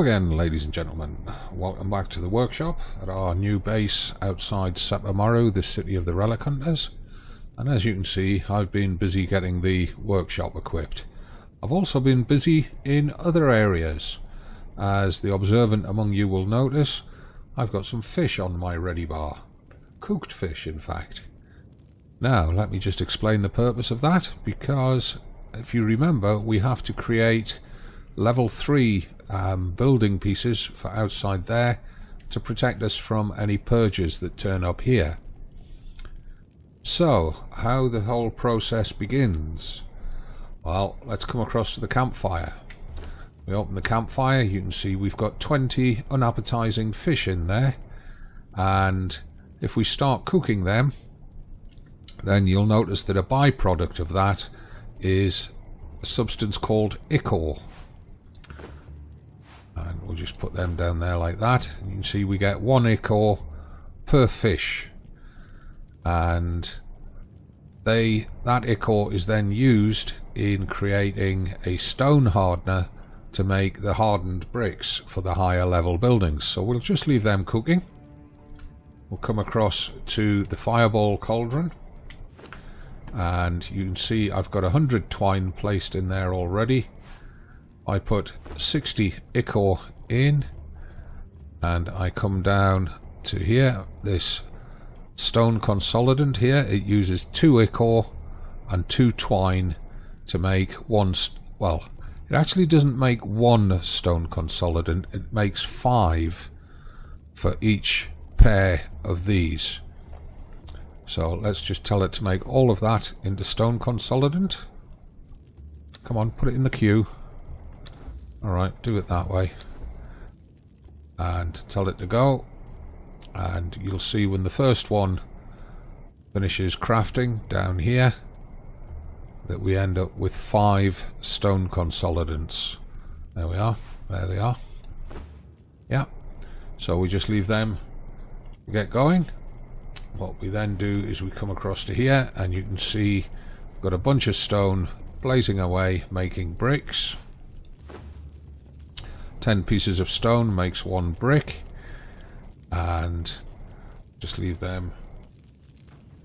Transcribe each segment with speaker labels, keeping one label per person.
Speaker 1: again, ladies and gentlemen. Welcome back to the workshop at our new base outside Sepermaru, the city of the Relic Hunters. And as you can see, I've been busy getting the workshop equipped. I've also been busy in other areas. As the observant among you will notice, I've got some fish on my ready bar. Cooked fish, in fact. Now, let me just explain the purpose of that, because if you remember, we have to create level 3 building pieces for outside there to protect us from any purges that turn up here. So, how the whole process begins? Well, let's come across to the campfire. We open the campfire, you can see we've got 20 unappetizing fish in there, and if we start cooking them, then you'll notice that a byproduct of that is a substance called ichor. And we'll just put them down there like that. And you can see we get 1 ichor per fish. And that ichor is then used in creating a stone hardener to make the hardened bricks for the higher level buildings. So we'll just leave them cooking. We'll come across to the fireball cauldron. And you can see I've got 100 twine placed in there already. I put 60 ichor in, and I come down to here, this stone consolidant here. It uses 2 ichor and 2 twine to make one, well, it actually doesn't make 1 stone consolidant, it makes 5 for each pair of these. So let's just tell it to make all of that into stone consolidant. Come on, put it in the queue. Alright, do it that way. And tell it to go. And you'll see when the first one finishes crafting down here that we end up with 5 stone consolidants. There we are. There they are. Yeah. So we just leave them to get going. What we then do is we come across to here, and you can see we've got a bunch of stone blazing away making bricks. 10 pieces of stone makes 1 brick, and just leave them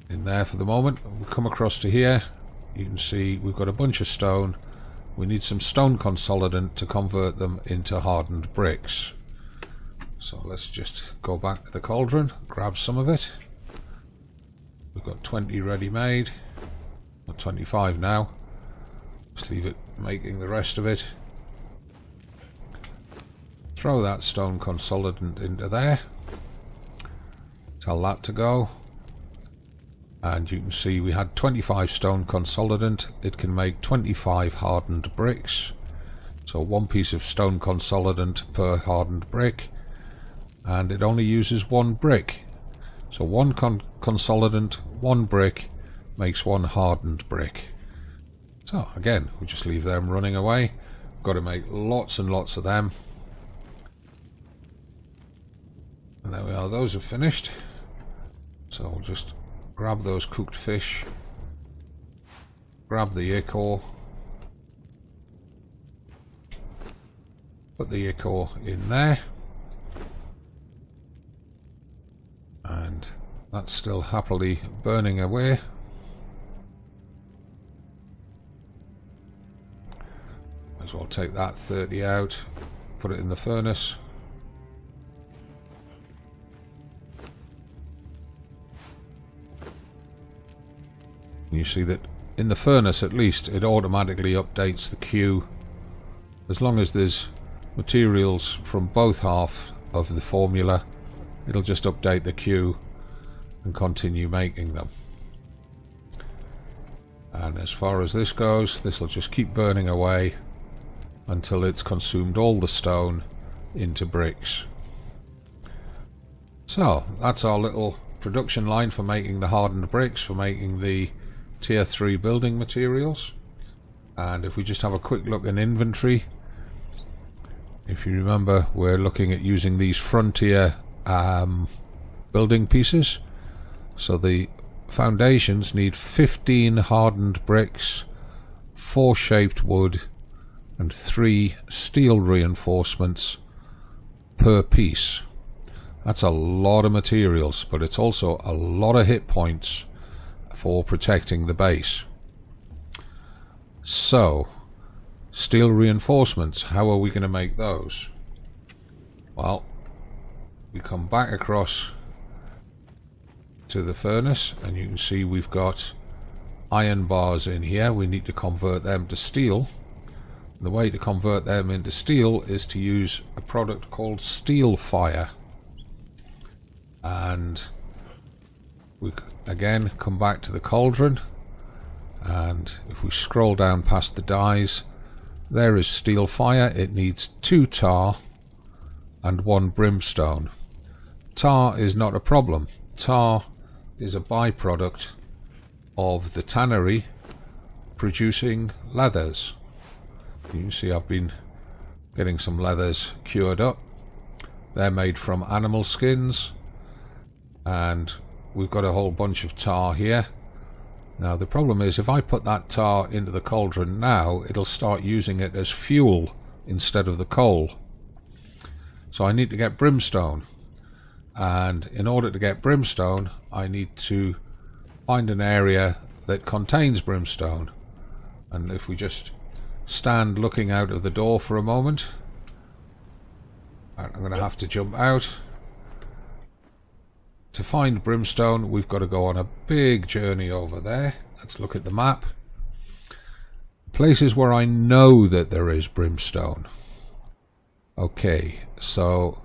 Speaker 1: in there for the moment. We'll come across to here, you can see we've got a bunch of stone. We need some stone consolidant to convert them into hardened bricks. So let's just go back to the cauldron, grab some of it. We've got 20 ready made, or 25 now. Just leave it making the rest of it. Throw that stone consolidant into there. Tell that to go. And you can see we had 25 stone consolidant. It can make 25 hardened bricks. So 1 piece of stone consolidant per hardened brick. And it only uses 1 brick. So 1 consolidant, 1 brick makes 1 hardened brick. So again, we just leave them running away. Got to make lots and lots of them. And there we are, those are finished. So we'll just grab those cooked fish, grab the ichor, put the ichor in there, and that's still happily burning away. Might as well take that 30 out, put it in the furnace. You see that in the furnace at least it automatically updates the queue. As long as there's materials from both halves of the formula, it'll just update the queue and continue making them. And as far as this goes, this will just keep burning away until it's consumed all the stone into bricks. So that's our little production line for making the hardened bricks, for making the Tier 3 building materials. And if we just have a quick look in inventory, if you remember, we're looking at using these frontier building pieces. So the foundations need 15 hardened bricks, 4 shaped wood and 3 steel reinforcements per piece. That's a lot of materials, but it's also a lot of hit points for protecting the base. So, steel reinforcements, how are we going to make those? Well, we come back across to the furnace, and you can see we've got iron bars in here. We need to convert them to steel. The way to convert them into steel is to use a product called steel fire. And we again come back to the cauldron, and if we scroll down past the dies, there is steel fire. It needs 2 tar and 1 brimstone. Tar is not a problem. Tar is a byproduct of the tannery producing leathers. You can see I've been getting some leathers cured up. They're made from animal skins, and we've got a whole bunch of tar here. Now the problem is, if I put that tar into the cauldron now, it'll start using it as fuel instead of the coal. So I need to get brimstone, and in order to get brimstone I need to find an area that contains brimstone. And if we just stand looking out of the door for a moment, I'm going to have to jump out. To find brimstone, we've got to go on a big journey over there. Let's look at the map. Places where I know that there is brimstone. Okay, so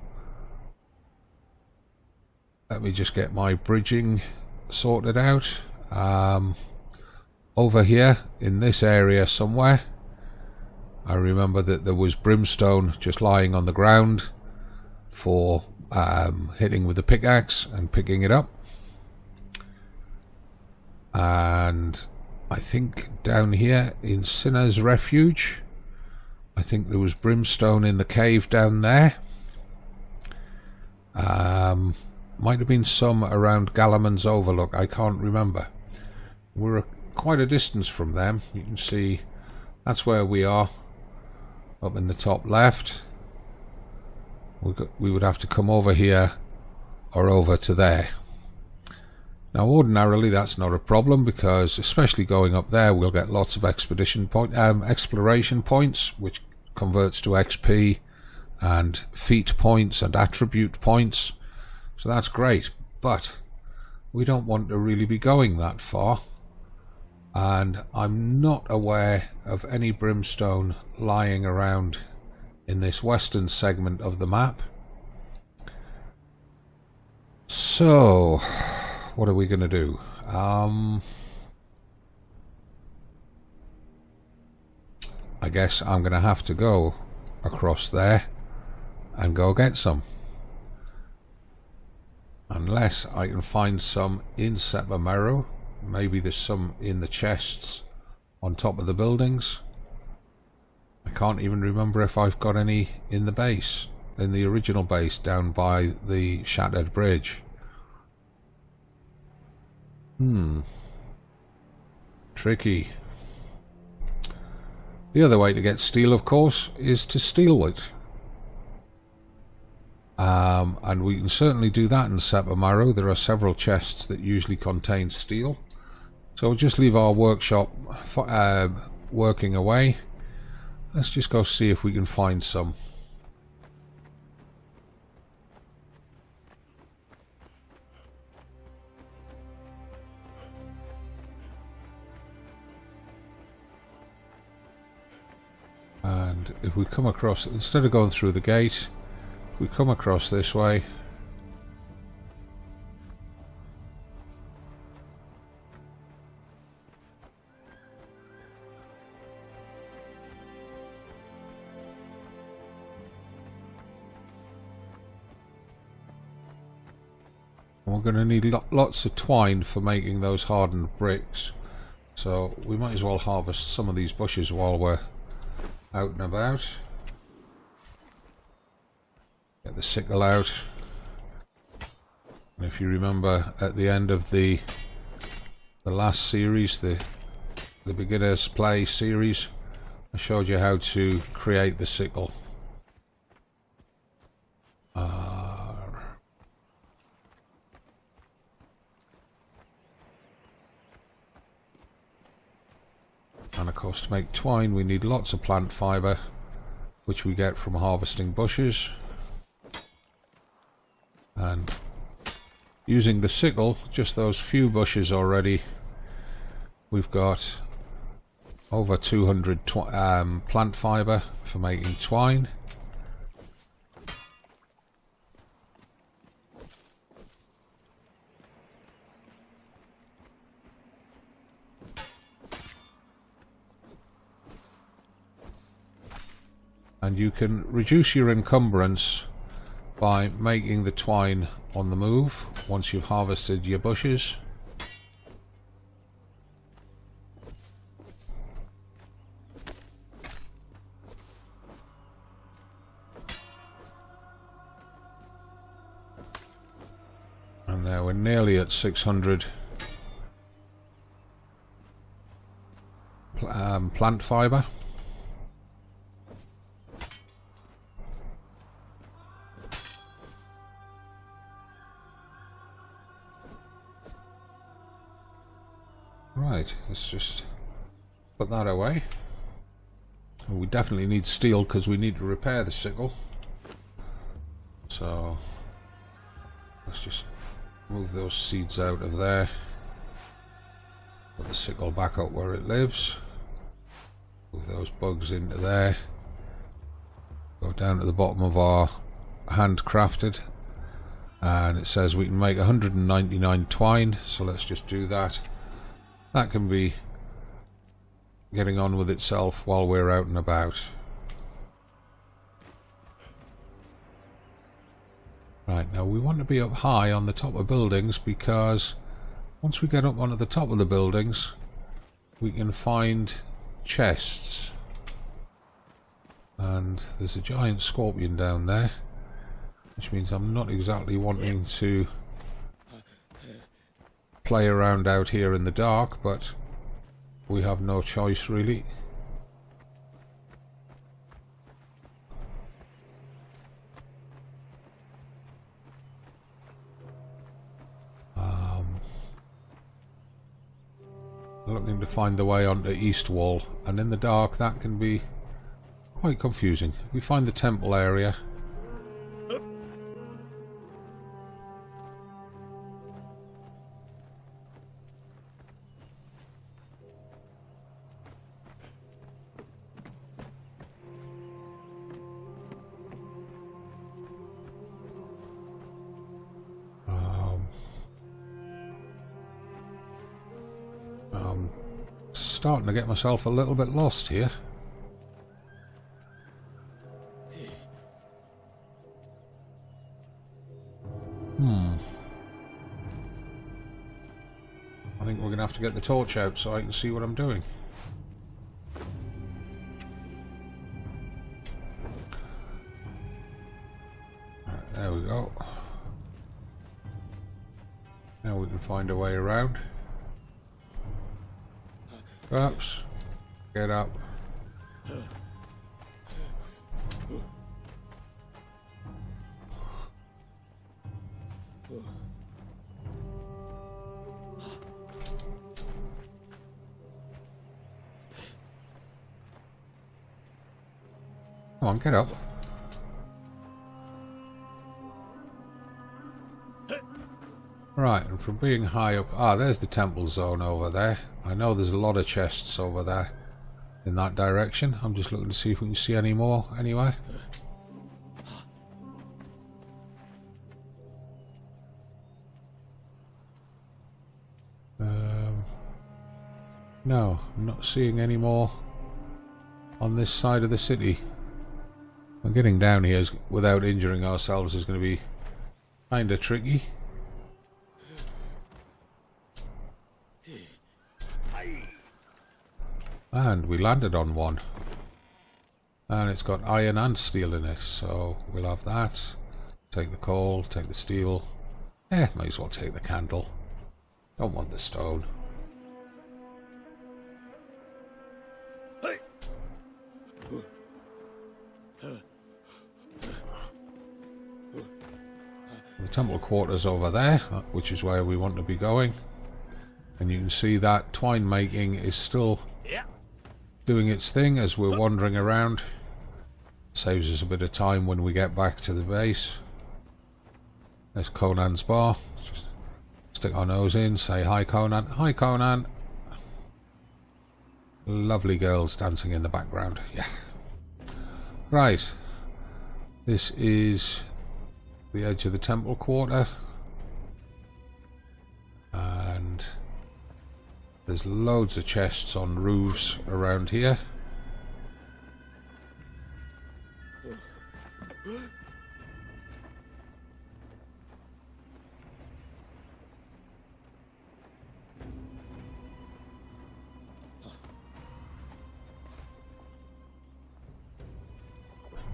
Speaker 1: let me just get my bridging sorted out. Over here in this area somewhere, I remember that there was brimstone just lying on the ground for hitting with the pickaxe and picking it up. And I think down here in Sinner's Refuge, I think there was brimstone in the cave down there. Might have been some around Galliman's Overlook, I can't remember. We're quite a distance from them. You can see that's where we are, up in the top left. We would have to come over here or over to there. Now ordinarily that's not a problem, because especially going up there we'll get lots of exploration points, which converts to XP and feat points and attribute points. So that's great, but we don't want to really be going that far, and I'm not aware of any brimstone lying around in this western segment of the map. So what are we going to do? I guess I'm going to have to go across there and go get some, unless I can find some in Sepermaru. Maybe there's some in the chests on top of the buildings. I can't even remember if I've got any in the base, in the original base down by the shattered bridge. Tricky. The other way to get steel, of course, is to steal it. And we can certainly do that in Sepermaru. There are several chests that usually contain steel. So we'll just leave our workshop working away. Let's just go see if we can find some. And if we come across, instead of going through the gate, if we come across this way, we're going to need lots of twine for making those hardened bricks, so we might as well harvest some of these bushes while we're out and about. Get the sickle out, and if you remember at the end of the last series, the beginners play series, I showed you how to create the sickle. And of course, to make twine we need lots of plant fibre, which we get from harvesting bushes. And using the sickle, just those few bushes already, we've got over 200 plant fibre for making twine. And you can reduce your encumbrance by making the twine on the move once you've harvested your bushes. And now we're nearly at 600 plant fibre. Right, let's just put that away. And we definitely need steel because we need to repair the sickle. So let's just move those seeds out of there. Put the sickle back up where it lives. Move those bugs into there. Go down to the bottom of our handcrafted. And it says we can make 199 twine, so let's just do that. That can be getting on with itself while we're out and about. Right, now we want to be up high on the top of buildings, because once we get up onto the top of the buildings we can find chests. And there's a giant scorpion down there, which means I'm not exactly wanting to play around out here in the dark, but we have no choice really. Looking to find the way onto East Wall, and in the dark that can be quite confusing. We find the temple area. I'm starting to get myself a little bit lost here. I think we're going to have to get the torch out so I can see what I'm doing. Right, there we go. Now we can find a way around. Perhaps. Get up. Come on, get up. Right, and from being high up... Ah, there's the temple zone over there. I know there's a lot of chests over there in that direction. I'm just looking to see if we can see any more anyway. No, I'm not seeing any more on this side of the city. And getting down here without injuring ourselves is going to be kind of tricky. And we landed on one. And it's got iron and steel in it, so we'll have that. Take the coal, take the steel. Might as well take the candle. Don't want the stone. The temple quarters over there, which is where we want to be going. And you can see that twine making is still doing its thing as we're wandering around. Saves us a bit of time when we get back to the base. There's Conan's bar. Just stick our nose in, say hi Conan. Hi Conan. Lovely girls dancing in the background. Yeah. Right. This is the edge of the temple quarter. And there's loads of chests on roofs around here.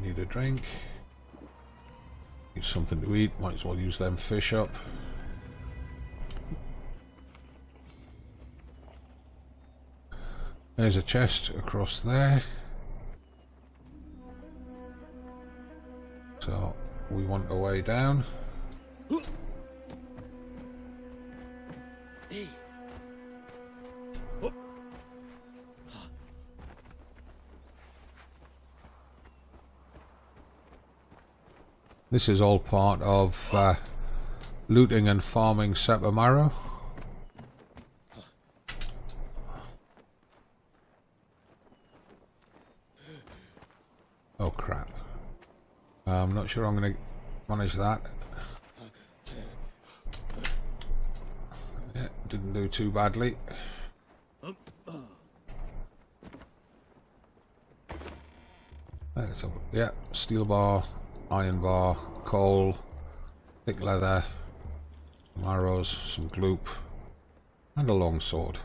Speaker 1: Need a drink. Need something to eat. Might as well use them fish up. There's a chest across there. So we want a way down. This is all part of looting and farming Sepermaru. Oh crap. I'm not sure I'm going to manage that. Yeah, didn't do too badly. Yeah, steel bar, iron bar, coal, thick leather, some arrows, some gloop, and a long sword.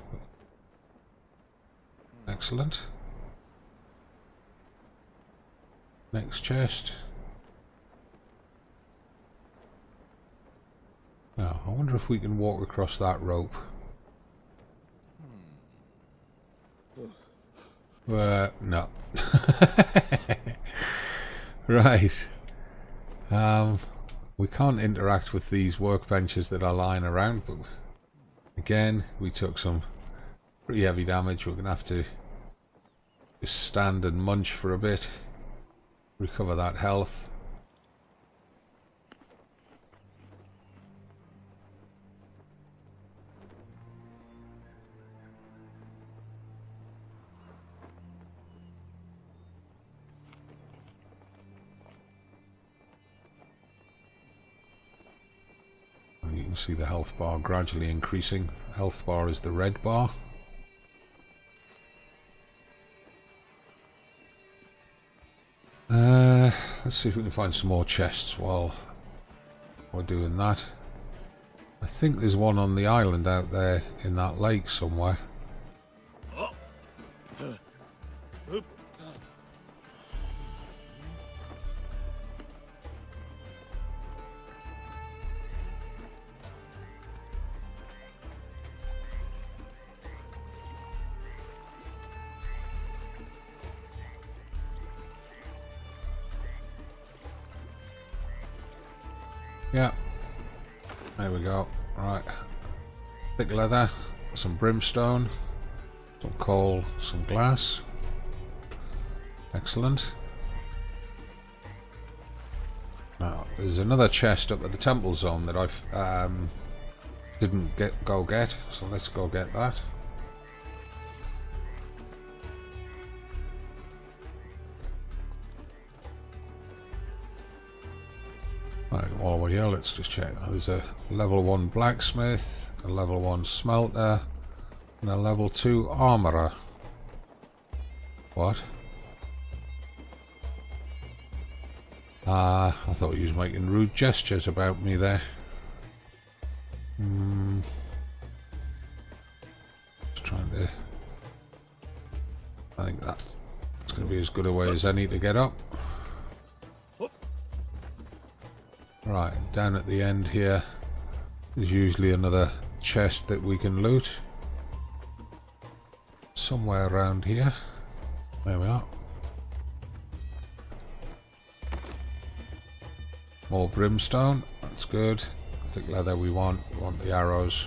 Speaker 1: Excellent. Next chest. Now, I wonder if we can walk across that rope. No. Right. We can't interact with these workbenches that are lying around, but again, we took some pretty heavy damage. We're going to have to just stand and munch for a bit, recover that health. You can see the health bar gradually increasing. The health bar is the red bar. Let's see if we can find some more chests while we're doing that. I think there's one on the island out there in that lake somewhere. Yeah, there we go. Right, thick leather, some brimstone, some coal, some glass. Excellent. Now, there's another chest up at the temple zone that I didn't go get, so let's go get that. Right, while we're here, let's just check. There's a level 1 blacksmith, a level 1 smelter, and a level 2 armourer. What? I thought he was making rude gestures about me there. Just trying to... I think that's going to be as good a way as any to get up. Right, down at the end here, there's usually another chest that we can loot. Somewhere around here. There we are. More brimstone, that's good. Thick leather we want the arrows.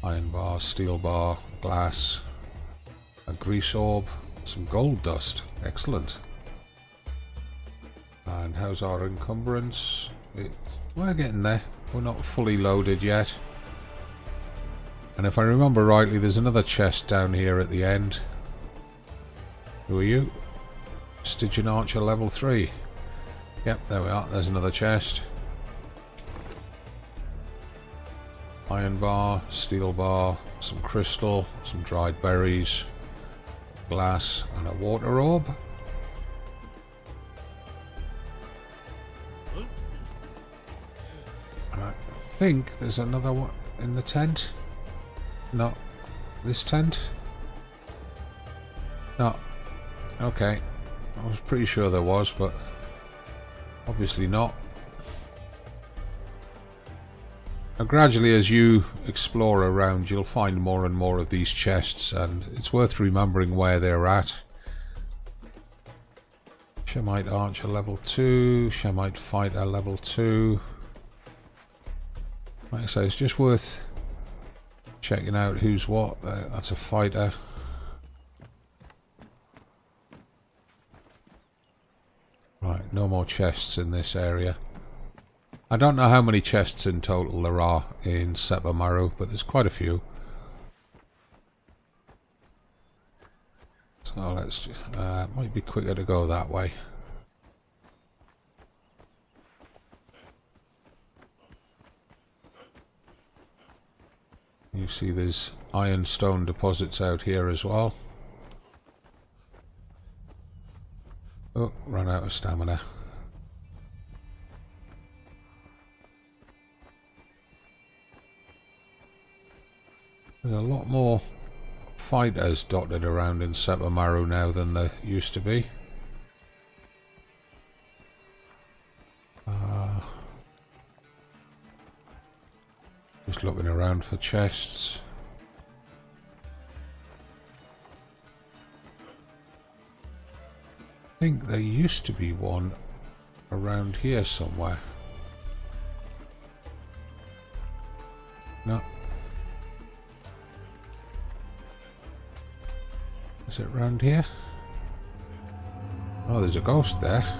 Speaker 1: Iron bar, steel bar, glass. a grease orb, some gold dust. Excellent. And how's our encumbrance? We're getting there. We're not fully loaded yet. And if I remember rightly, there's another chest down here at the end. Who are you? Stygian Archer level 3. Yep, there we are. There's another chest. Iron bar, steel bar, some crystal, some dried berries, glass, and a water orb. And I think there's another one in the tent. Not this tent. No. Okay. I was pretty sure there was, but obviously not. Now, gradually, as you explore around, you'll find more and more of these chests, and it's worth remembering where they're at. Shemite Archer level 2, Shemite Fighter level 2. Like I say, it's just worth checking out who's what. That's a fighter. Right, no more chests in this area. I don't know how many chests in total there are in Sepermaru, but there's quite a few. So let's just, it might be quicker to go that way. You see there's ironstone deposits out here as well. Oh, ran out of stamina. There's a lot more fighters dotted around in Sepermaru now than there used to be. Just looking around for chests. I think there used to be one around here somewhere. No. Is it round here? Oh, there's a ghost there.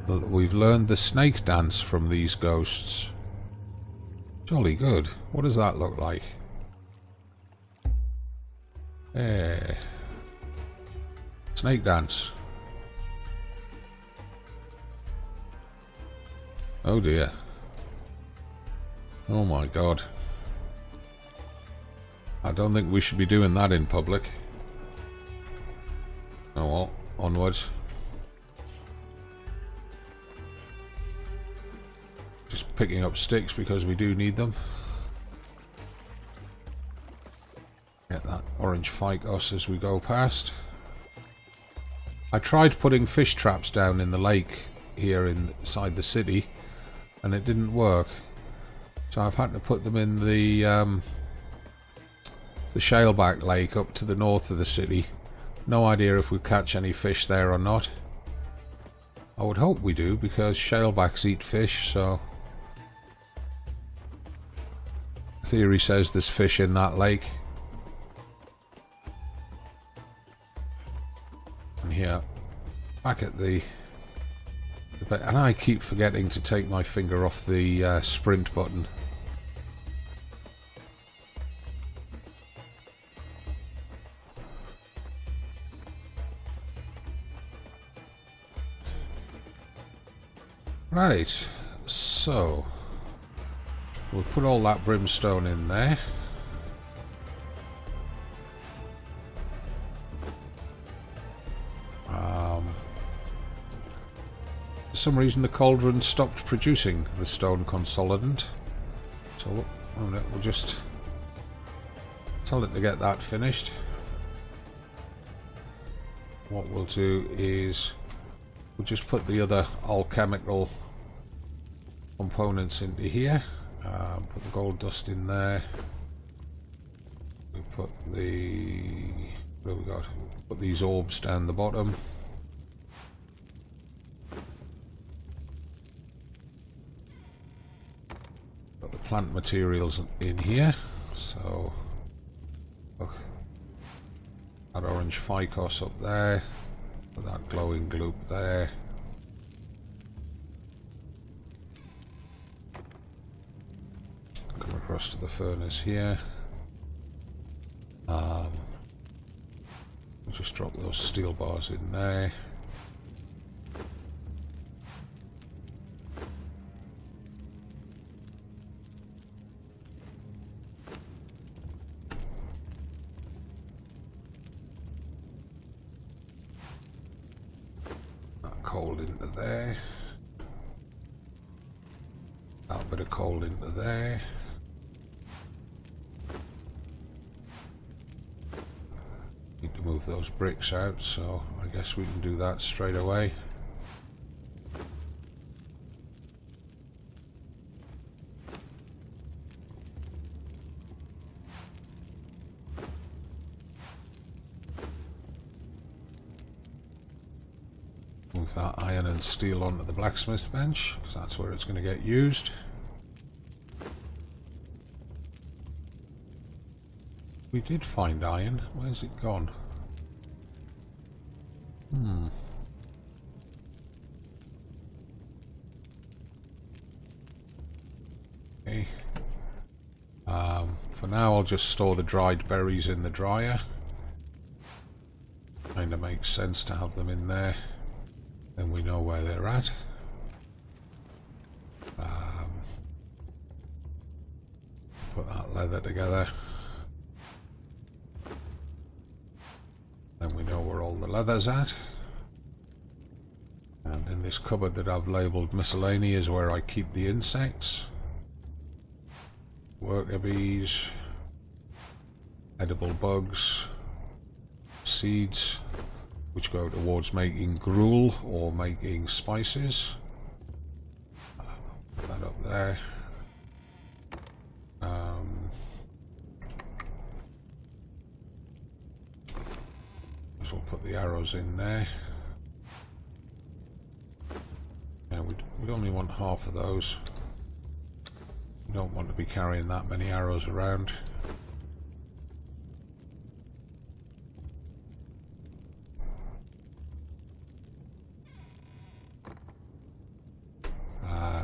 Speaker 1: We've learned the snake dance from these ghosts. Jolly good. What does that look like? Snake dance. Oh dear. Oh my god. I don't think we should be doing that in public. Oh well, onwards. Just picking up sticks because we do need them. Get that orange ficus as we go past. I tried putting fish traps down in the lake here inside the city, and it didn't work. So I've had to put them in the Shaleback Lake up to the north of the city. No idea if we catch any fish there or not. I would hope we do, because shalebacks eat fish, so... Theory says there's fish in that lake. And here, back at the and I keep forgetting to take my finger off the sprint button. Right, so we'll put all that brimstone in there. For some reason the Cauldron stopped producing the stone consolidant, so we'll just tell it to get that finished. What we'll do is we'll just put the other alchemical components into here. Put the gold dust in there. We put the... what have we got? Put these orbs down the bottom. Put the plant materials in here. So orange ficus up there. Put that glowing gloop there. Come across to the furnace here. We'll just drop those steel bars in there. That coal into there. That bit of coal into there. Need to move those bricks out, so I guess we can do that straight away. Move that iron and steel onto the blacksmith bench, because that's where it's going to get used. We did find iron. Where's it gone? Okay. For now I'll just store the dried berries in the dryer. Kinda makes sense to have them in there. Then we know where they're at. Put that leather together. Then we know where all the leather's at. And in this cupboard that I've labelled miscellany is where I keep the insects. Worker bees, edible bugs, seeds, which go towards making gruel or making spices. Put that up there. So we'll put the arrows in there. Yeah, we'd only want half of those. We don't want to be carrying that many arrows around.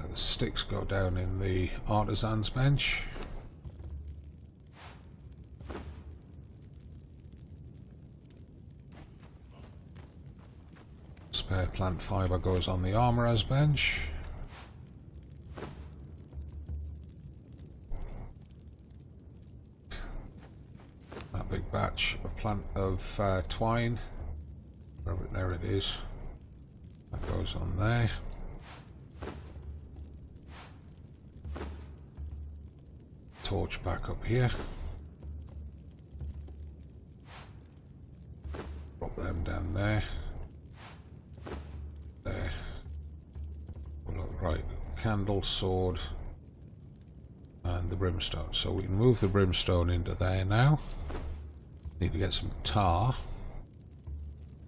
Speaker 1: The sticks go down in the artisan's bench. Spare plant fibre goes on the armourer's bench. That big batch of twine, there it is, that goes on there. Torch back up here. Drop them down there. There. Right, candle, sword, and the brimstone. So we can move the brimstone into there now. Need to get some tar.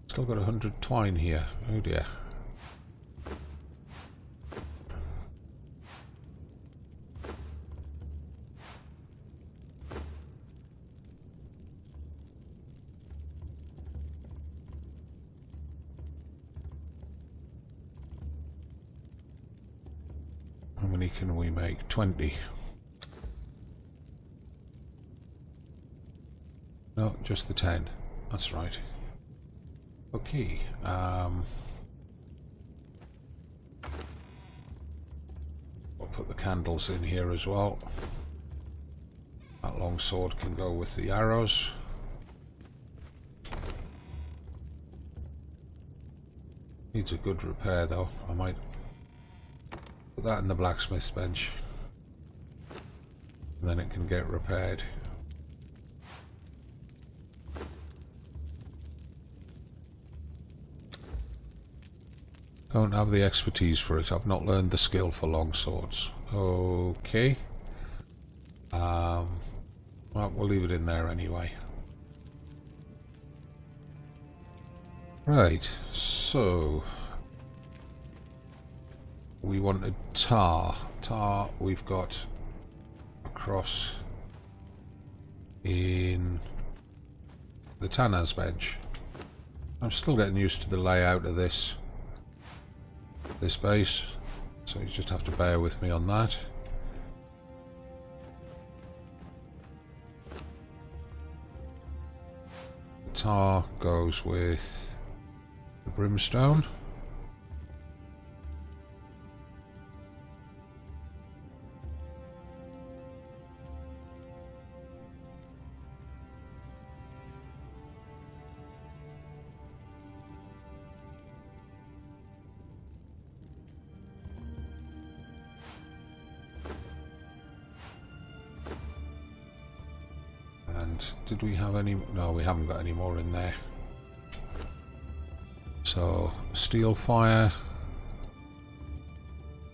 Speaker 1: Still got 100 twine here. Oh dear. How many can we make? 20. No, just the 10. That's right. Okay. We'll put the candles in here as well. That long sword can go with the arrows. Needs a good repair though. I might put that in the blacksmith's bench. And then it can get repaired. Don't have the expertise for it. I've not learned the skill for long swords. Okay. Well, we'll leave it in there anyway. Right, so we wanted tar. Tar we've got across in the tanner's bench. I'm still getting used to the layout of this base, so you just have to bear with me on that. The tar goes with the brimstone. Did we have any? No, we haven't got any more in there. So, steel fire.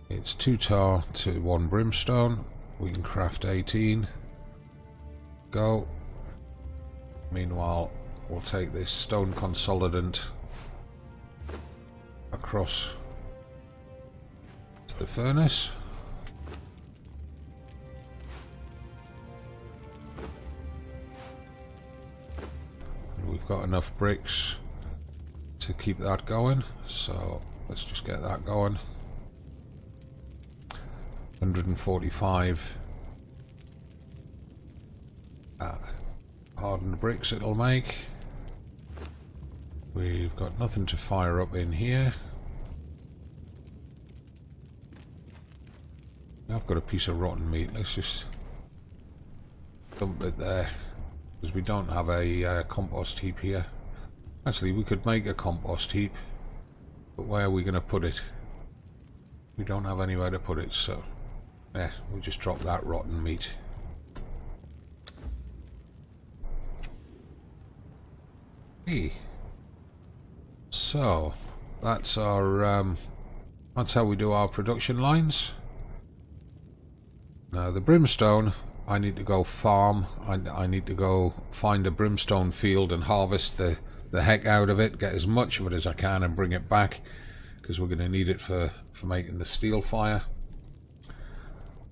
Speaker 1: It's 2 tar to 1 brimstone. We can craft 18. Go. Meanwhile, we'll take this stone consolidant across to the furnace. We've got enough bricks to keep that going, so let's just get that going. 145 hardened bricks it'll make. We've got nothing to fire up in here. I've got a piece of rotten meat. Let's just dump it there, because we don't have a compost heap here. Actually, we could make a compost heap, but where are we going to put it? We don't have anywhere to put it, so yeah, we'll just drop that rotten meat. Hey. So that's our that's how we do our production lines. Now the brimstone, I need to go farm. I need to go find a brimstone field and harvest the heck out of it, get as much of it as I can and bring it back, because we're going to need it for making the steel fire.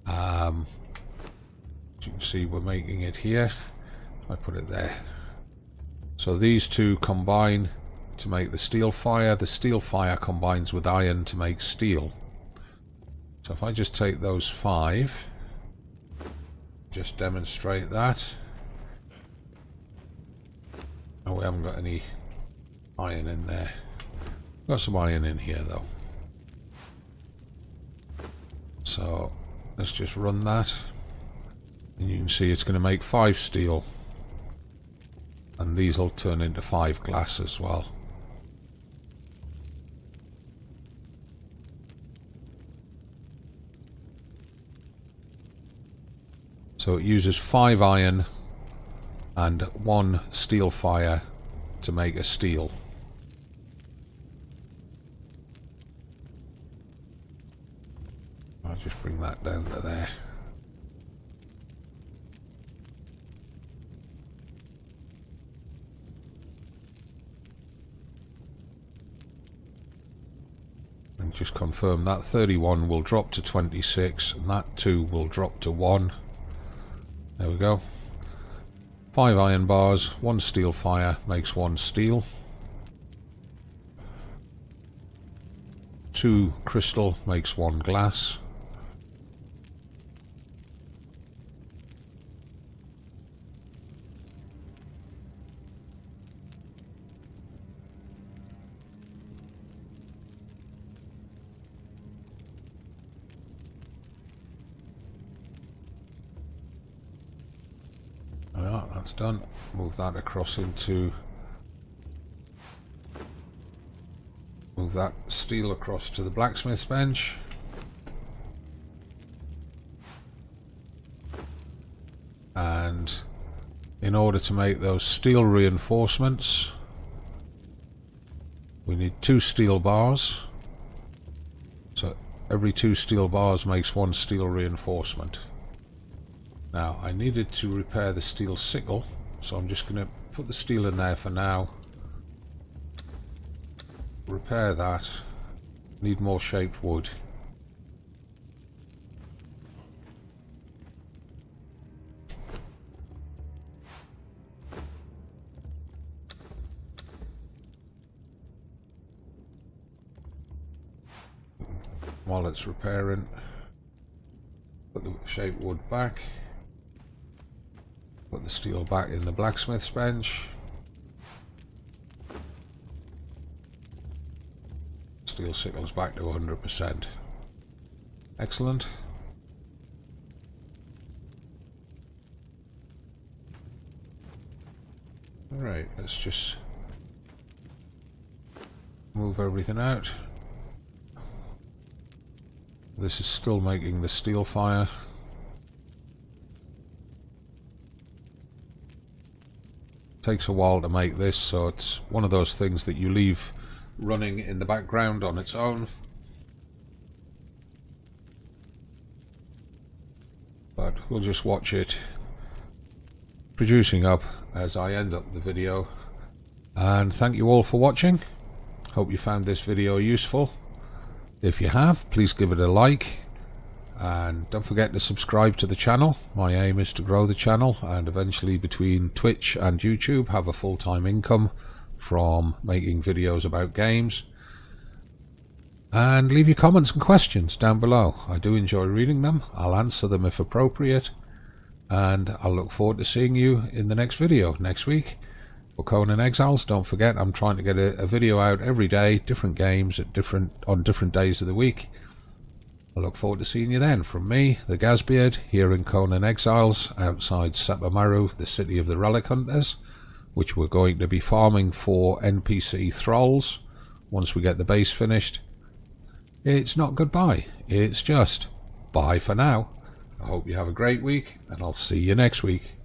Speaker 1: As you can see, we're making it here. I put it there. So these two combine to make the steel fire. The steel fire combines with iron to make steel. So if I just take those 5, just demonstrate that. Oh, we haven't got any iron in there. Got some iron in here though. So let's just run that, and you can see it's going to make 5 steel, and these will turn into 5 glass as well. So it uses 5 iron and 1 steel fire to make a steel. I'll just bring that down to there. And just confirm that 31 will drop to 26 and that 2 will drop to 1. There we go. 5 iron bars, 1 steel fire makes 1 steel. 2 crystal makes 1 glass. That's done. Move that across into... Move that steel across to the blacksmith's bench. And in order to make those steel reinforcements, we need 2 steel bars. So every 2 steel bars makes 1 steel reinforcement. Now, I needed to repair the steel sickle, so I'm just going to put the steel in there for now. Repair that. Need more shaped wood. while it's repairing. Put the shape wood back. Put the steel back in the blacksmith's bench. Steel sickles back to 100%. Excellent. Alright, let's just move everything out. This is still making the steel fire. Takes a while to make this, so it's one of those things that you leave running in the background on its own. But we'll just watch it producing up as I end up the video. And thank you all for watching. Hope you found this video useful. If you have, please give it a like. And don't forget to subscribe to the channel. My aim is to grow the channel and eventually, between Twitch and YouTube, have a full-time income from making videos about games. And leave your comments and questions down below. I do enjoy reading them. I'll answer them if appropriate. And I'll look forward to seeing you in the next video next week for Conan Exiles. Don't forget, I'm trying to get a video out every day, different games at on different days of the week. I look forward to seeing you then. From me, the Gazbeard, here in Conan Exiles, outside Sepermaru, the city of the Relic Hunters, which we're going to be farming for NPC thralls once we get the base finished. It's not goodbye, it's just bye for now. I hope you have a great week, and I'll see you next week.